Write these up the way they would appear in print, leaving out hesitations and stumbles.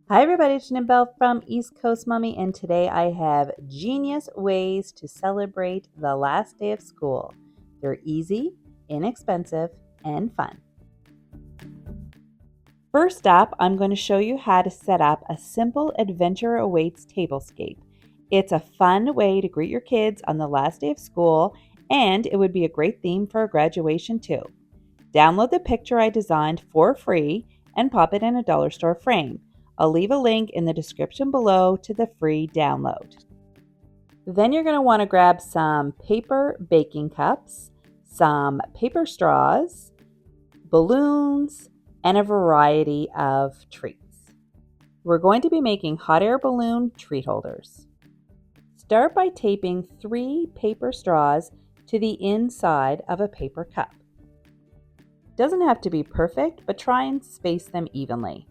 Hi everybody, it's Bell from East Coast Mommy, and today I have genius ways to celebrate the last day of school. They're easy, inexpensive, and fun. First up, I'm going to show you how to set up a simple Adventure Awaits tablescape. It's a fun way to greet your kids on the last day of school, and it would be a great theme for a graduation too. Download the picture I designed for free and pop it in a dollar store frame. I'll leave a link in the description below to the free download. Then you're going to want to grab some paper baking cups, some paper straws, balloons, and a variety of treats. We're going to be making hot air balloon treat holders. Start by taping 3 paper straws to the inside of a paper cup. Doesn't have to be perfect, but try and space them evenly.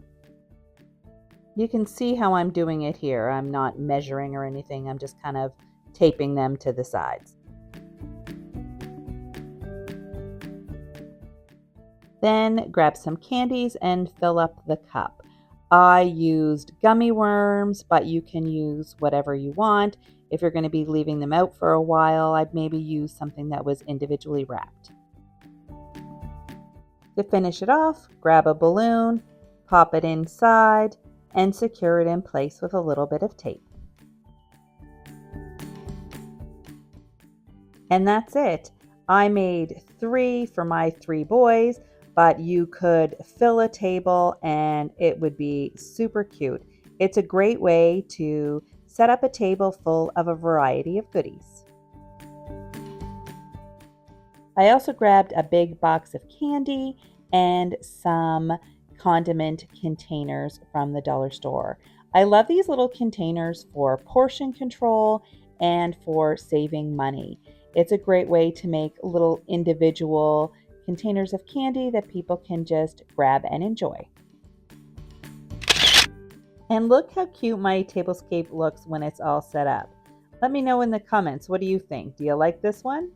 You can see how I'm doing it here. I'm not measuring or anything. I'm just kind of taping them to the sides. Then grab some candies and fill up the cup. I used gummy worms, but you can use whatever you want. If you're going to be leaving them out for a while, I'd maybe use something that was individually wrapped. To finish it off, grab a balloon, pop it inside, and secure it in place with a little bit of tape. And that's it. I made 3 for my 3 boys, but you could fill a table and it would be super cute. It's a great way to set up a table full of a variety of goodies. I also grabbed a big box of candy and some condiment containers from the dollar store. I love these little containers for portion control and for saving money. It's a great way to make little individual containers of candy that people can just grab and enjoy. And look how cute my tablescape looks when it's all set up. Let me know in the comments, what do you think? Do you like this one?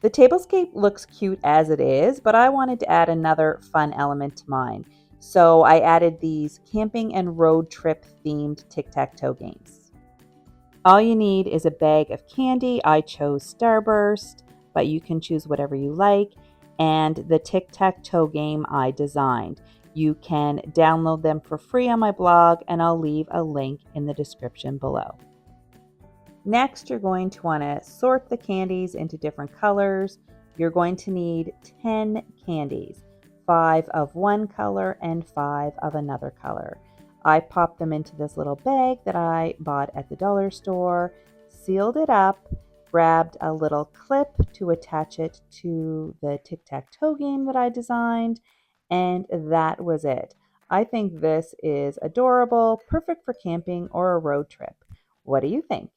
The tablescape looks cute as it is, but I wanted to add another fun element to mine. So I added these camping and road trip themed tic-tac-toe games. All you need is a bag of candy. I chose Starburst, but you can choose whatever you like, and the tic-tac-toe game I designed. You can download them for free on my blog, and I'll leave a link in the description below. Next, you're going to want to sort the candies into different colors. You're going to need 10 candies, 5 of one color and 5 of another color. I popped them into this little bag that I bought at the dollar store, sealed it up, grabbed a little clip to attach it to the tic-tac-toe game that I designed, and that was it. I think this is adorable, perfect for camping or a road trip. What do you think?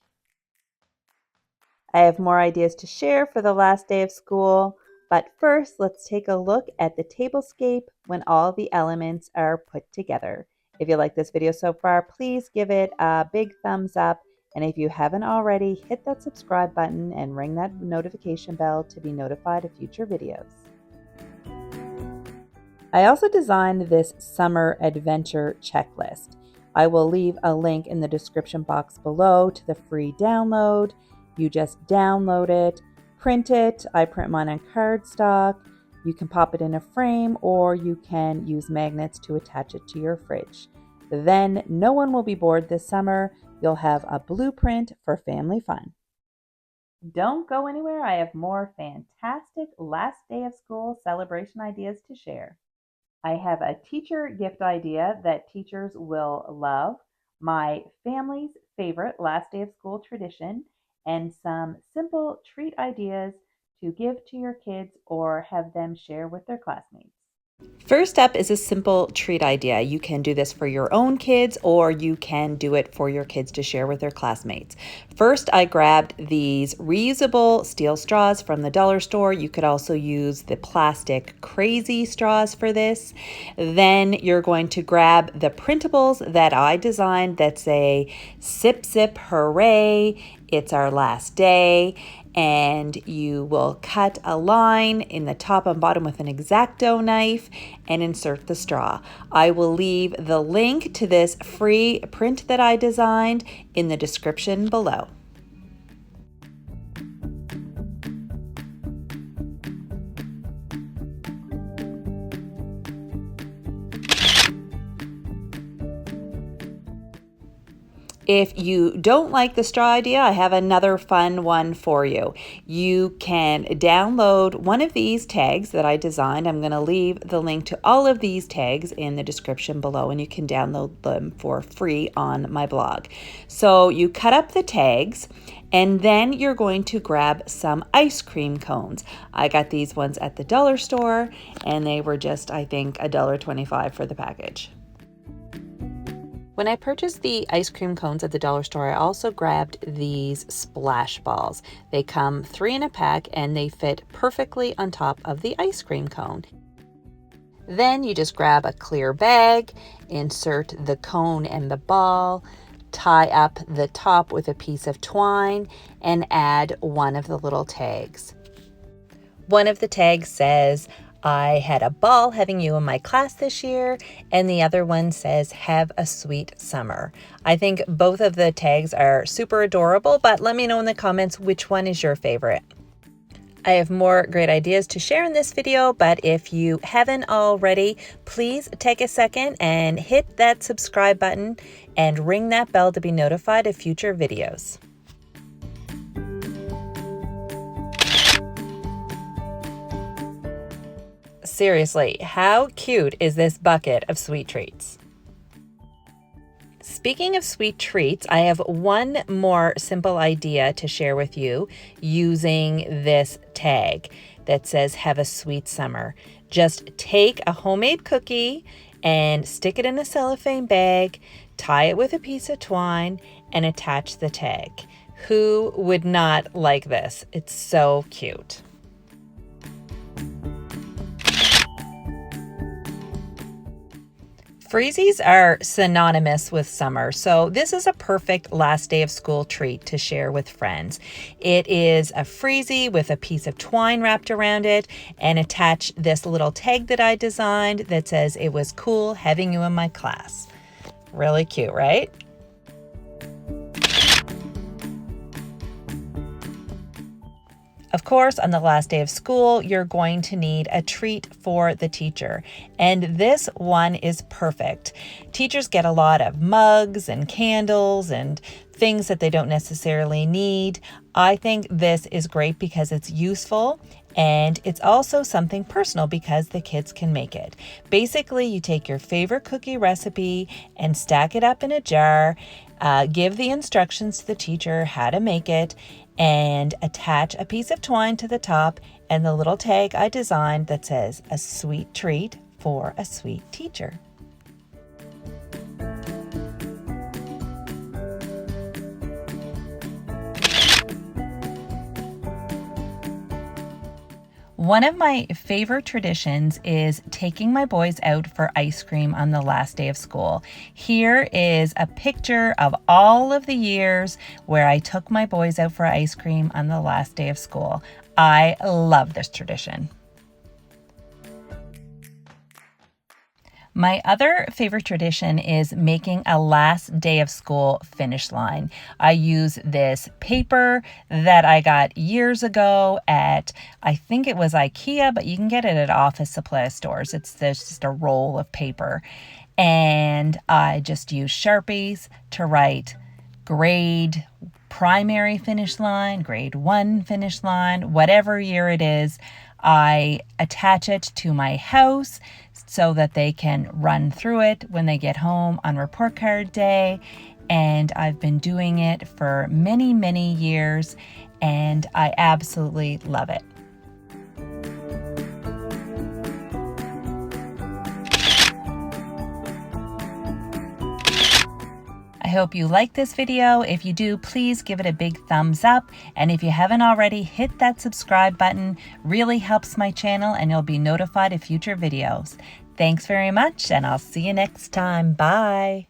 I have more ideas to share for the last day of school, but first let's take a look at the tablescape when all the elements are put together. If you like this video so far, please give it a big thumbs up, and if you haven't already, hit that subscribe button and ring that notification bell to be notified of future videos. I also designed this summer adventure checklist. I will leave a link in the description box below to the free download. You just download it, print it. I print mine on cardstock. You can pop it in a frame, or you can use magnets to attach it to your fridge. Then no one will be bored this summer. You'll have a blueprint for family fun. Don't go anywhere. I have more fantastic last day of school celebration ideas to share. I have a teacher gift idea that teachers will love, my family's favorite last day of school tradition, and some simple treat ideas to give to your kids or have them share with their classmates. First up is a simple treat idea. You can do this for your own kids, or you can do it for your kids to share with their classmates. First, I grabbed these reusable steel straws from the dollar store. You could also use the plastic crazy straws for this. Then you're going to grab the printables that I designed that say Sip Hooray, it's our last day, and you will cut a line in the top and bottom with an X-Acto knife and insert the straw. I will leave the link to this free print that I designed in the description below. If you don't like the straw idea, I have another fun one for you. You can download one of these tags that I designed. I'm going to leave the link to all of these tags in the description below, and you can download them for free on my blog. So you cut up the tags, and then you're going to grab some ice cream cones. I got these ones at the dollar store, and they were just, I think, $1.25 for the package. When I purchased the ice cream cones at the dollar store, I also grabbed these splash balls. They come 3 in a pack and they fit perfectly on top of the ice cream cone. Then you just grab a clear bag, insert the cone and the ball, tie up the top with a piece of twine, and add one of the little tags. One of the tags says, "I had a ball having you in my class this year," and the other one says, "Have a sweet summer." I think both of the tags are super adorable, but let me know in the comments which one is your favorite. I have more great ideas to share in this video, but if you haven't already, please take a second and hit that subscribe button and ring that bell to be notified of future videos. Seriously, how cute is this bucket of sweet treats? Speaking of sweet treats, I have one more simple idea to share with you using this tag that says, "Have a sweet summer." Just take a homemade cookie and stick it in a cellophane bag, tie it with a piece of twine, and attach the tag. Who would not like this? It's so cute. Freezies are synonymous with summer, so this is a perfect last day of school treat to share with friends. It is a Freezie with a piece of twine wrapped around it, and attach this little tag that I designed that says, "It was cool having you in my class." Really cute, right? Of course, on the last day of school, you're going to need a treat for the teacher, and this one is perfect. Teachers get a lot of mugs and candles and things that they don't necessarily need. I think this is great because it's useful, and it's also something personal because the kids can make it. Basically, you take your favorite cookie recipe and stack it up in a jar, give the instructions to the teacher how to make it, and attach a piece of twine to the top and the little tag I designed that says, "A sweet treat for a sweet teacher." One of my favorite traditions is taking my boys out for ice cream on the last day of school. Here is a picture of all of the years where I took my boys out for ice cream on the last day of school. I love this tradition. My other favorite tradition is making a last day of school finish line. I use this paper that I got years ago at, I think it was IKEA, but you can get it at office supply stores. There's just a roll of paper. And I just use Sharpies to write grade primary finish line, grade 1 finish line, whatever year it is. I attach it to my house so that they can run through it when they get home on report card day. And I've been doing it for many, many years, and I absolutely love it. I hope you like this video. If you do, please give it a big thumbs up. And if you haven't already, hit that subscribe button. Really helps my channel and you'll be notified of future videos. Thanks very much, and I'll see you next time. Bye.